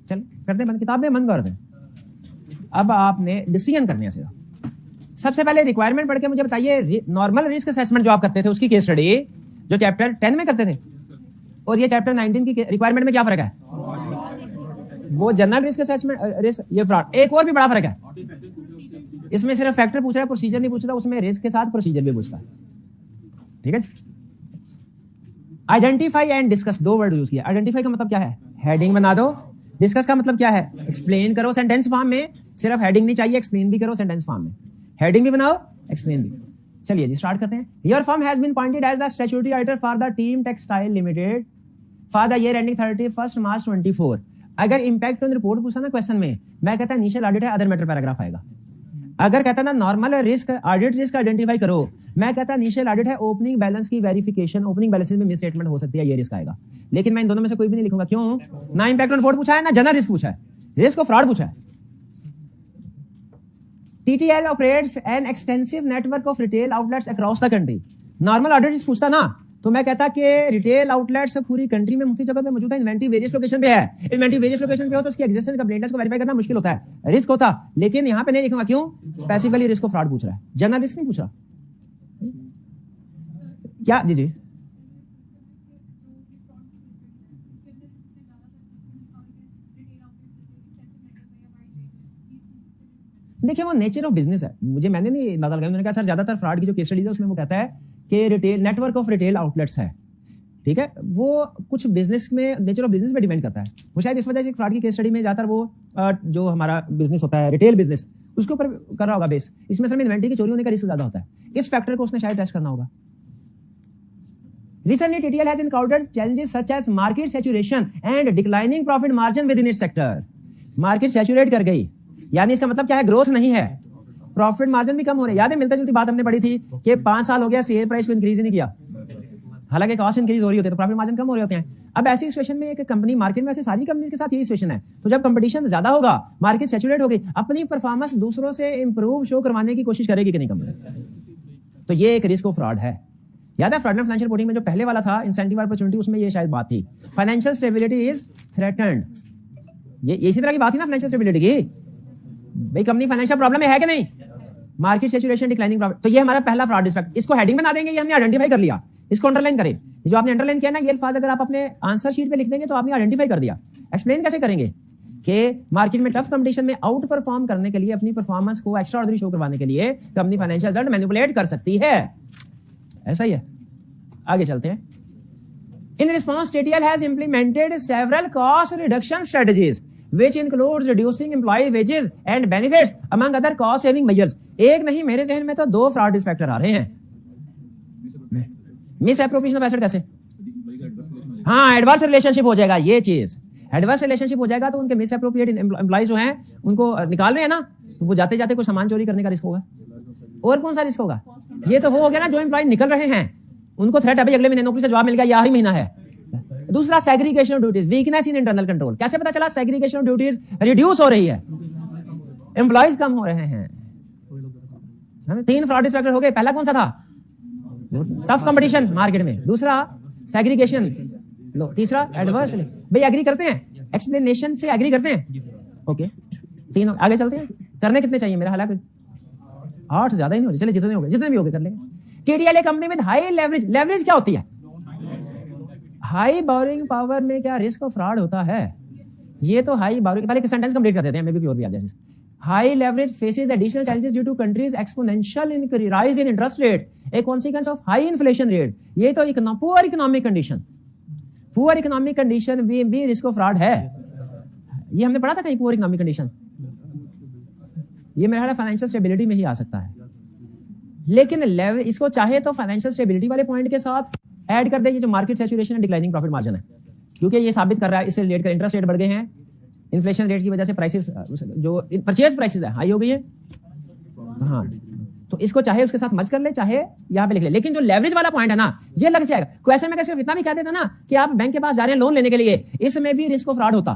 चल करते हैं, किताबें बंद कर दें। अब आपने डिसीजन करने हैं सीधा। सबसे पहले रिक्वायरमेंट पढ़ के मुझे बताइए, नॉर्मल रिस्क असेसमेंट जो आप करते थे उसकी केस स्टडी जो चैप्टर 10 में करते थे और ये चैप्टर 19 की रिक्वायरमेंट में क्या फर्क है? वो जनरल रिस्क असेसमेंट रिस्क, ये फ्रॉड। एक और भी बड़ा फर्क है, इसमें सिर्फ फैक्टर पूछ रहा है, प्रोसीजर नहीं पूछता, उसमें रिस्क के साथ प्रोसीजर भी पूछता है। ठीक है। आइडेंटिफाई एंड डिस्कस, दो वर्ड यूज किया। आइडेंटिफाई का मतलब क्या है, हेडिंग बना दो। डिस्कस का मतलब क्या है, एक्सप्लेन करो सेंटेंस फॉर्म में। सिर्फ हेडिंग नहीं चाहिए, एक्सप्लेन भी करो सेंटेंस फॉर्म में। हेडिंग भी बनाओ, एक्सप्लेन भी। चलिए जी स्टार्ट करते हैं। Your firm has been appointed as the statutory auditor for the team textile limited for the year ending 31 March 24। अगर इंपैक्ट ऑन रिपोर्ट पूछा ना क्वेश्चन में, मैं कहता इनिशियल ऑडिट है, अदर मैटर पैराग्राफ आएगा। अगर कहता ना normal risk audit risk identify करो, मैं कहता इनिशियल ऑडिट है, ओपनिंग बैलेंस की वेरिफिकेशन, ओपनिंग बैलेंस में मिस स्टेटमेंट हो सकती है, ये रिस्क आएगा। लेकिन मैं इन दोनों में से कोई भी नहीं लिखूंगा। क्यों? ना इंपैक्ट ऑन रिपोर्ट पूछा है, ना जनरल रिस्क पूछा है, रिस्क और फ्रॉड पूछा है। TTL operates an extensive network of retail outlets across the country। Normal audit risk पूछता ना, तो मैं कहता कि रिटेल आउटलेट्स पूरी कंट्री में मुख्य जगह पे मौजूद है, इन्वेंट्री वेरियस लोकेशन पे है। इन्वेंट्री वेरियस लोकेशन पे हो तो उसकी एग्जिस्टेंस कंप्लेंट्स को वेरीफाई करना मुश्किल होता है, रिस्क होता। लेकिन यहाँ पे नहीं लिखूंगा। क्यों? स्पेसिफिकली रिस्क को फ्रॉड पूछ रहा है, जनरल रिस्क नहीं पूछ रहा। क्या जी जी देखिए, वो नेचर ऑफ बिजनेस है। मैंने नहीं अंदाजा लगाया, मैंने कहा सर ज्यादातर फ्रॉड की जो केस स्टडीज है उसमें वो कहता है कि retail network of retail outlets है। ठीक है, वो कुछ बिजनेस में नेचर ऑफ बिजनेस पे डिपेंड करता है। वो शायद इस वजह से फ्रॉड की केस स्टडी में ज्यादातर वो जो हमारा बिजनेस होता है रिटेल बिजनेस, उसके ऊपर कर रहा होगा बेस। इसमें सर इन्वेंट्री की चोरी होने का रिस्क ज्यादा होता है, इस फैक्टर को उसने शायद टेस्ट करना होगा। Recently, TTL has encountered challenges such as market saturation and declining profit margin within its sector। Market saturate कर गई, यानी इसका मतलब क्या है, ग्रोथ नहीं है, प्रॉफिट मार्जिन भी कम हो रहे हैं। याद है मिलता जुलती बात हमने पढ़ी थी कि 5 साल हो गया शेयर प्राइस को इंक्रीज ही नहीं किया, हालांकि कॉस्ट इंक्रीज हो रही होती है तो प्रॉफिट मार्जिन कम हो रहे होते हैं। अब ऐसी सिचुएशन में एक कंपनी मार्केट में, ऐसे सारी कंपनी के साथ यही सिचुएशन है, तो जब कंपटीशन ज्यादा होगा, मार्केट सैचुरेट हो गई, अपनी परफॉर्मेंस दूसरों से इंप्रूव शो करवाने की कोशिश करेगी कि नहीं कंपनी, तो ये एक रिस्क ऑफ फ्रॉड है। याद है फ्रॉड एंड फाइनेंशियल रिपोर्टिंग में जो पहले वाला था इंसेंटिव अपॉर्चुनिटी, उसमें ये शायद बात थी, फाइनेंशियल स्टेबिलिटी इज थ्रेटन्ड। ये इसी तरह की बात थी ना फाइनेंशियल स्टेबिलिटी की, भाई कंपनी फाइनेंशियल प्रॉब्लम में है कि नहीं, मार्केट सैचुरेशन डिक्लाइनिंग प्रॉफिट। तो ये हमारा पहला फ्रॉड डिफेक्ट, इसको हेडिंग बना देंगे, ये हमने आइडेंटिफाई कर लिया, इसको अंडरलाइन करें। जो आपने अंडरलाइन किया ना, ये अल्फाज अगर आप अपने आंसर शीट पे लिख देंगे तो आपने आइडेंटिफाई कर दिया। एक्सप्लेन कैसे करेंगे कि मार्केट में टफ कंपटीशन में आउट परफॉर्म करने के लिए, अपनी परफॉर्मेंस को एक्स्ट्रा ऑर्डिनरी शो करवाने के लिए कंपनी फाइनेंशियल रिजल्ट मैनिपुलेट कर सकती है। ऐसा ही है, आगे चलते हैं। In response TTL has implemented several cost reduction strategies which includes reducing employee wages and benefits among other cost saving measures। एक नहीं, मेरे जहन में तो 2 फ्रॉड रिस्क फैक्टर आ रहे हैं। मिस एप्रोप्रिएशन ऑफ एसेट कैसे? हाँ, एडवर्स रिलेशनशिप हो जाएगा, ये चीज एडवर्स रिलेशनशिप हो जाएगा तो उनके मिस एप्रोप्रिएट एम्प्लॉइज जो हैं उनको निकाल रहे हैं ना, तो वो जाते जाते कोई सामान चोरी करने का रिस्क होगा। और कौन सा रिस्क होगा? ये तो वो हो गया ना, जो एम्प्लॉय निकल रहे हैं उनको थ्रेट है, भाई अगले महीने नौकरी से जवाब मिल गया, ये आखिरी महीना है। दूसरा segregation of duties, weakness in internal control. कैसे पता चला? सेग्रीगेशन ऑफ ड्यूटीज रिड्यूस हो रही है, एम्प्लॉइज कम हो रहे हैं। 3 फ्रॉड रिस्क फैक्टर हो गए। पहला कौन सा था? टफ कंपटीशन मार्केट में, दूसरा सेग्रीगेशन, तीसरा एडवर्स। भाई एग्री करते हैं, एक्सप्लेनेशन से एग्री करते हैं, ओके। 3 आगे चलते हैं। करने कितने चाहिए? मेरा हालांकि 8 ज्यादा ही नहीं हो रहे, चलिए जितने हो गए, जितने भी हो गए कर लेंगे। TTL company with high leverage. Leverage क्या होती है? हाई बोरिंग पावर में क्या रिस्क ऑफ फ्रॉड होता है? ये तो हाई बोरिंग, पहले एक सेंटेंस कंप्लीट कर देते हैं, मे बी और भी आ जाए। High leverage faces additional challenges due to countries exponential rise in interest rate, a consequence of high inflation rate. ये तो poor economic condition, poor economic condition भी रिस्क ऑफ फ्रॉड है। ये हमने पढ़ा था कहीं, पुअर इकोनॉमिक कंडीशन। ये मेरा ख्याल फाइनेंशियल स्टेबिलिटी में ही आ सकता है, लेकिन इसको चाहे तो फाइनेंशियल स्टेबिलिटी वाले पॉइंट के साथ ऐड कर देंगे जो market saturation and declining profit margin है, क्योंकि ये साबित कर रहा है, इससे रिलेट कर इंटरेस्ट रेट बढ़ गए हैं, इन्फ्लेशन रेट की वजह से प्राइसेस, जो परचेज प्राइसेस है हाई हो गई है। हाँ, तो इसको चाहे उसके साथ मर्ज कर ले, चाहे यहाँ पे लिख ले। लेकिन जो लेवरेज वाला पॉइंट है ना, ये लग जाएगा। क्वेश्चन में सिर्फ इतना भी कह देता ना कि आप बैंक के पास जा रहे हैं लोन लेने के लिए, इसमें भी रिस्क ऑफ फ्रॉड होता।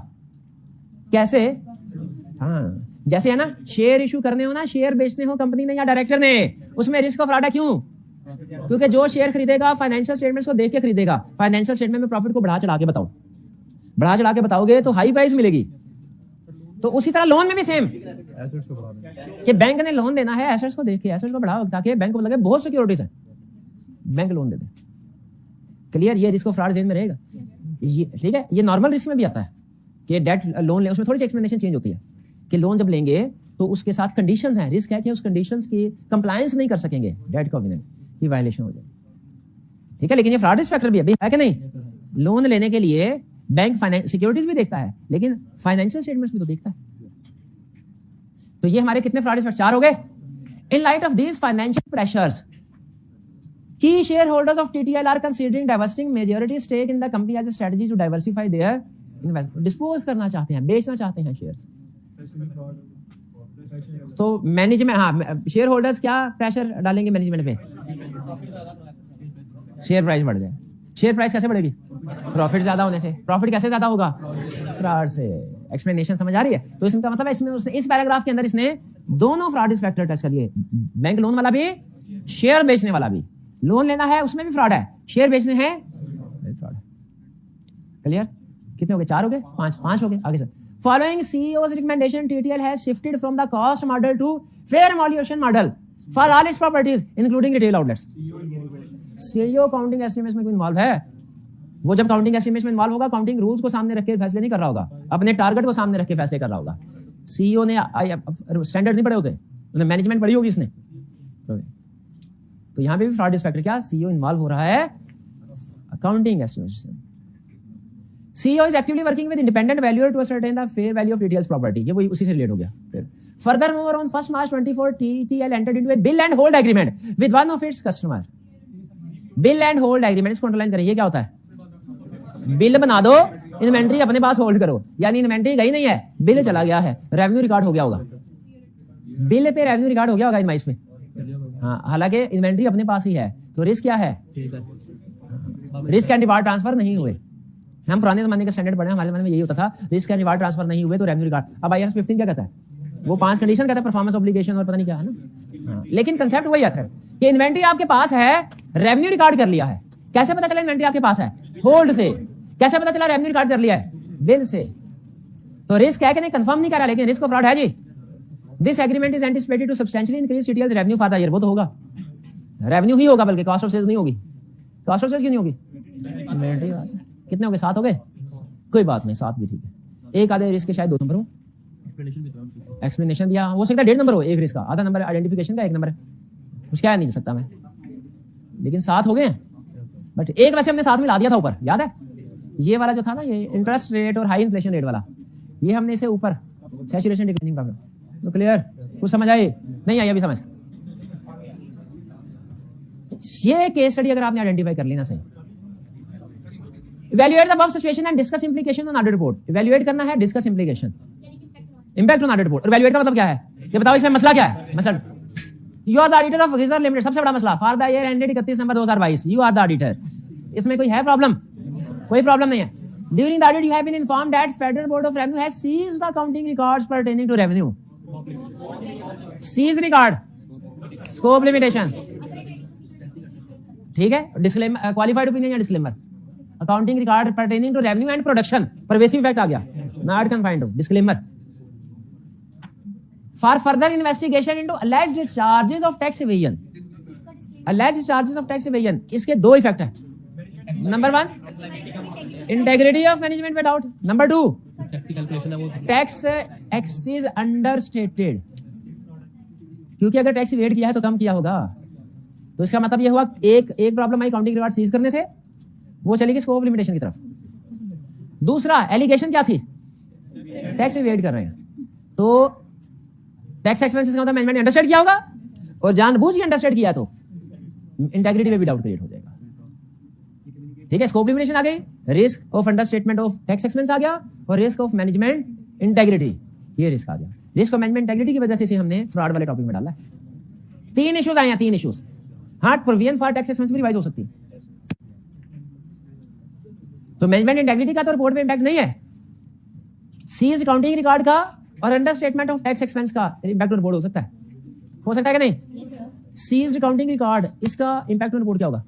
कैसे? हाँ, जैसे है ना, शेयर इशू करने हो ना, शेयर बेचने हो कंपनी ने या डायरेक्टर ने, उसमें रिस्क ऑफ फ्रॉड है। क्यों? क्योंकि जो शेयर खरीदेगा फाइनेंशियल स्टेटमेंट्स को देख के खरीदेगा। फाइनेंशियल स्टेटमेंट में प्रॉफिट को बढ़ा चढ़ा के बताओ, बढ़ा चढ़ा के बताओगे तो हाई प्राइस मिलेगी। तो उसी तरह लोन में भी सेम, कि बैंक ने लोन देना है, एसेट्स को देख के एसेट्स को बढ़ाओ, ताकि बैंक को लगे बहुत सिक्योरिटीज है, बैंक लोन दे दे। क्लियर? ये रिस्क ऑफ फ्रॉड जेन में रहेगा। ये ठीक है, ये नॉर्मल रिस्क में भी आता है। कि डेट लोन ले, उसमें थोड़ी सी एक्सप्लेनेशन चेंज होती है कि लोन जब लेंगे तो उसके साथ कंडीशंस हैं, रिस्क है कि उस कंडीशंस की कंप्लायंस नहीं कर सकेंगे, डेट कॉवेनेंट की वायलेशन हो जाए, ठीक है। लेकिन ये फ्रॉड रिस्क फैक्टर भी है कि नहीं? लोन लेने के लिए बैंक फाइनेंस सिक्योरिटीज भी देखता है, लेकिन फाइनेंशियल स्टेटमेंट्स भी तो देखता है। तो ये हमारे कितने फ्रॉड रिस्क? 4 हो गए। In light of these financial pressures, key shareholders of TTL are considering divesting majority stake in the company as a strategy to diversify their investment. Dispose करना चाहते हैं, बेचना चाहते हैं शेयर्स। तो मैनेजमेंट, हाँ, शेयर होल्डर्स क्या प्रेशर डालेंगे मैनेजमेंट पे? शेयर प्राइस बढ़ जाए। शेयर प्राइस कैसे बढ़ेगी? प्रॉफिट ज्यादा होने से। प्रॉफिट कैसे ज्यादा होगा? फ्रॉड से। एक्सप्लेनेशन समझ आ रही है? तो इसका मतलब है इसमें उसने इस पैराग्राफ के अंदर इसने दोनों फ्रॉड रिस्क फैक्टर टेस्ट कर लिए, बैंक लोन वाला भी, शेयर बेचने वाला भी। लोन लेना है उसमें भी फ्रॉड है, शेयर बेचने हैं फ्रॉड है। क्लियर? कितने हो गए? 4 हो गए? 5 हो गए। आगे sir, following CEO's recommendation, TTL has shifted from the cost model to fair valuation model for all its properties including retail outlets. CEO counting estimates में कोई इन्वॉल्व है? वो जब काउंटिंग एस्टिमेट्स में इन्वॉल्व होगा, काउंटिंग रूल्स को सामने रख के फैसले नहीं कर रहा होगा, अपने टारगेट को सामने रख के फैसले कर रहा होगा। CEO ने स्टैंडर्ड नहीं पढ़े होते, उन्हें मैनेजमेंट पढ़ी होगी इसने। तो यहां पे भी फ्रॉड रिस्क फैक्टर क्या? CEO इन्वॉल्व हो रहा है accounting estimates. CEO is actively working with independent valuer to ascertain the fair value of TTL's property. ये वही उसी से रिलेट हो गया। फिर furthermore, on 1 March 2024, TTL entered into a bill and hold agreement with one of its customer. Bill and hold agreement, इसको underline करिए। क्या होता है? बिल बना दो, इन्वेंट्री अपने पास होल्ड करो, यानी इन्वेंट्री गई नहीं है, बिल चला गया है, रेवेन्यू रिकॉर्ड हो गया होगा, बिल पे रेवेन्यू रिकॉर्ड हो गया होगा इनवाइस पे। हाँ, हालांकि इन्वेंट्री अपने पास ही है, तो रिस्क क्या है? रिस्क एंड रिवार्ड ट्रांसफर नहीं हुए। हम पुराने जमाने का स्टैंडर्ड पढ़े, हमारे जमाने में यही होता था, रिस्क एंड रिवार्ड ट्रांसफर नहीं हुए तो रेवेन्यू रिकॉर्ड। अब IAS 15 क्या कहता है? वो 5 कंडीशन कहता है, परफॉर्मेंस ऑब्लिगेशन और पता नहीं क्या है ना। लेकिन कंसेप्ट वही आता है कि इन्वेंट्री आपके पास है, रेवेन्यू रिकॉर्ड कर लिया है। कैसे पता चला इन्वेंट्री आपके पास है? होल्ड से। कैसे पता चला रेवेन्यू रिकॉर्ड कर लिया है? बिल से। तो रिस्क है कि नहीं? कंफर्म नहीं कर रहा, लेकिन रिस्क ऑफ फ्रॉड है जी। This agreement is anticipated to substantially increase TTL's revenue for the year. वो तो होगा, रेवेन्यू ही होगा, बल्कि कॉस्ट ऑफ सेल्स नहीं होगी। कॉस्ट ऑफ सेल्स क्यों नहीं होगी? कितने हो गए? 7 हो गए। कोई बात नहीं, 7 भी ठीक है। एक आधे रिस्क के शायद 2 नंबर हो, एक्सप्लेनेशन दिया हो सकता है 1.5 नंबर हो, एक रिस्क का, आधा नंबर आइडेंटिफिकेशन का, 1 नंबर है, कुछ क्या नहीं सकता मैं, लेकिन 7 हो गए। बट एक वैसे हमने साथ में ला दिया था ऊपर, याद है? ये वाला जो था ना, ये इंटरेस्ट रेट और हाई इन्फ्लेशन रेट वाला, ये हमने इसे ऊपर सैचुरेशन डिक्लाइनिंग प्रॉब्लम। तो क्लियर? कुछ समझ आई? नहीं आई अभी समझ? ये केस स्टडी अगर आपने आइडेंटिफाई कर ली ना सही। Evaluate the above situation and discuss implication on audit report. Evaluate करना है, discuss implication, impact on audit report. Evaluate का मतलब क्या है? ये बताओ, इसमें मसला क्या है? मसला, you are the auditor of reserve limited, सबसे बड़ा मसला for the year ended 31 December 2022, you are the auditor. इसमें कोई है प्रॉब्लम? कोई प्रॉब्लम नहीं है। During the audit you have been informed that federal board of revenue has seized the accounting records pertaining to revenue. Seize record, scope limitation, ठीक है। Disclaimer, qualified opinion या disclaimer, accounting record pertaining to revenue and production, pervasive effect आ गया, not confined to disclaimer. For further investigation into alleged charges of tax evasion, alleged charges of tax evasion, इसके 2 effect है। Number 1, integrity of management पे doubt. Number 2, tax excise understated, क्योंकि अगर tax evade किया है तो कम किया होगा। तो इसका मतलब ये हुआ, एक प्रॉब्लम आई अकाउंटिंग रिकॉर्ड सीज करने से, वो चली गई स्कोप लिमिटेशन की तरफ। दूसरा एलिगेशन क्या थी? टैक्स इवेड कर रहे हैं, तो टैक्स एक्सपेंसेस का मतलब मैनेजमेंट ने अंडरस्टैंड किया होगा, और जानबूझ के अंडरस्टैंड किया तो इंटेग्रिटी में भी डाउट क्रिएट हो जाएगा। ठीक है, स्कोप लिमिटेशन आ गई, risk of understatement of tax expense आ गया, और रिस्क ऑफ मैनेजमेंट इंटेग्रिटी, ये रिस्क आ गया। रिस्क ऑफ मैनेजमेंट इंटेग्रिटी की वजह से इसे हमने फ्रॉड वाले टॉपिक में डाला है। 3 इश्यूज आए हैं, 3 इश्यूज। हाँ, प्रोविजन फॉर टैक्स एक्सपेंस भी रिवाइज हो सकती है। तो मैनेजमेंट इंटेग्रिटी का तो रिपोर्ट में इंपैक्ट नहीं है, सीज अकाउंटिंग रिकॉर्ड का और अंडरस्टेटमेंट ऑफ टैक्स एक्सपेंस का इंपैक्ट रिपोर्ट हो सकता है कि नहीं? सीज अकाउंटिंग रिकॉर्ड, इसका इंपैक्ट रिपोर्ट क्या होगा?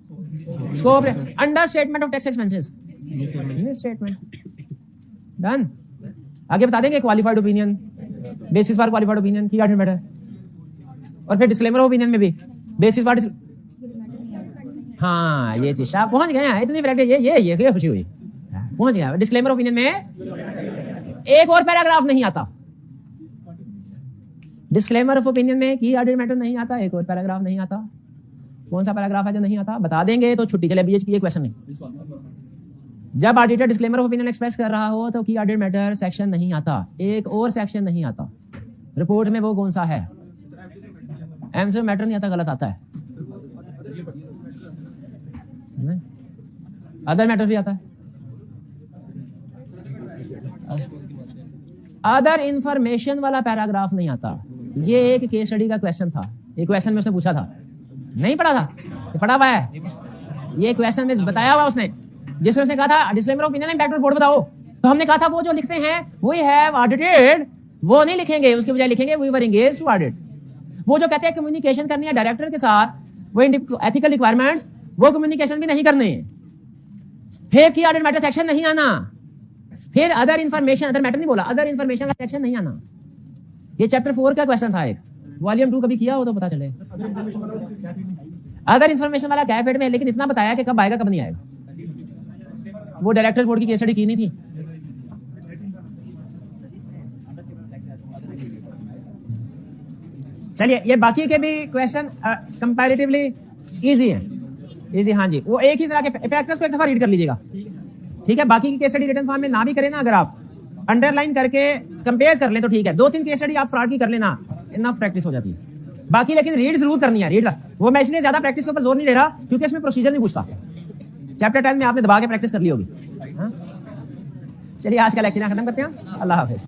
Scope, understatement of tax expenses, statement done. आगे बता देंगे qualified opinion, basis for qualified opinion की एडमिट है, और फिर डिस्क्लेमर ओपिनियन में भी बेसिस फॉर। हाँ, ये चीज आप पहुंच गए हैं, इतनी प्रैक्टिस, ये खुशी हुई, पहुंच गया। डिस्क्लेमर ओपिनियन में एक और पैराग्राफ नहीं आता। डिस्क्लेमर ऑफ ओपिनियन में की ऑडिट मैटर नहीं आता, एक और पैराग्राफ नहीं आता। कौन सा पैराग्राफ है जो नहीं आता? बता देंगे तो छुट्टी। चले बीएच की ये क्वेश्चन नहीं। जब auditor disclaimer of opinion express कर रहा हो तो की ऑडिट मैटर सेक्शन नहीं आता, एक और सेक्शन नहीं आता। रिपोर्ट में वो कौन सा है? एमसीक्यू मैटर नहीं आता, गलत आता है। अदर मैटर भी आता है। अदर इंफॉर्मेशन वाला पैराग्राफ नहीं आता। ये एक केस स्टडी का क्वेश्चन था, एक क्वेश्चन में उसने पूछा था, नहीं पढ़ा था, ये पढ़ा हुआ है। ये क्वेश्चन में बताया हुआ उसने, जिसमें उसने कहा था disclaimer of opinion impact report बताओ, तो हमने कहा था वो जो लिखते हैं वी हैव ऑडिटेड, वो नहीं लिखेंगे, उसके बजाय लिखेंगे we were engaged to audit. वो जो कहते हैं कम्युनिकेशन करनी है डायरेक्टर के साथ, वो एथिकल रिक्वायरमेंट्स, वो कम्युनिकेशन भी नहीं करने। फिर की ऑडिट मैटर सेक्शन नहीं आना। फिर अदर इंफॉर्मेशन, अदर मैटर नहीं बोला, अदर इंफॉर्मेशन का सेक्शन नहीं आना। ये चैप्टर 4 का क्वेश्चन था एक, वॉल्यूम 2 कभी किया हो तो पता चले। अदर इंफॉर्मेशन वाला कैफेड में, लेकिन इतना बताया कि कब आएगा कब नहीं आएगा। वो डायरेक्टर बोर्ड की केस स्टडी की नहीं थी। चलिए, ये बाकी के भी क्वेश्चन कंपैरेटिवली इजी हैं। इजी, हाँ जी, वो एक ही तरह के फैक्टर्स को एक दफा रीड कर लीजिएगा, ठीक है। बाकी की केस स्टडी रिटन फॉर्म में ना भी करें ना, अगर आप अंडरलाइन करके कंपेयर कर लें तो ठीक है। 2-3 केस स्टडी आप फ्रॉड की कर लेना, इनफ प्रैक्टिस हो जाती है। बाकी लेकिन रीड जरूर करनी है, रीड। वो मैं इसलिए ज्यादा प्रैक्टिस के ऊपर जोर नहीं दे रहा क्योंकि इसमें प्रोसीजर नहीं पूछता। चैप्टर 10 में आपने दबा के प्रैक्टिस कर ली होगी। चलिए, आज का लेक्चर खत्म करते हैं। अल्लाह हाफिज।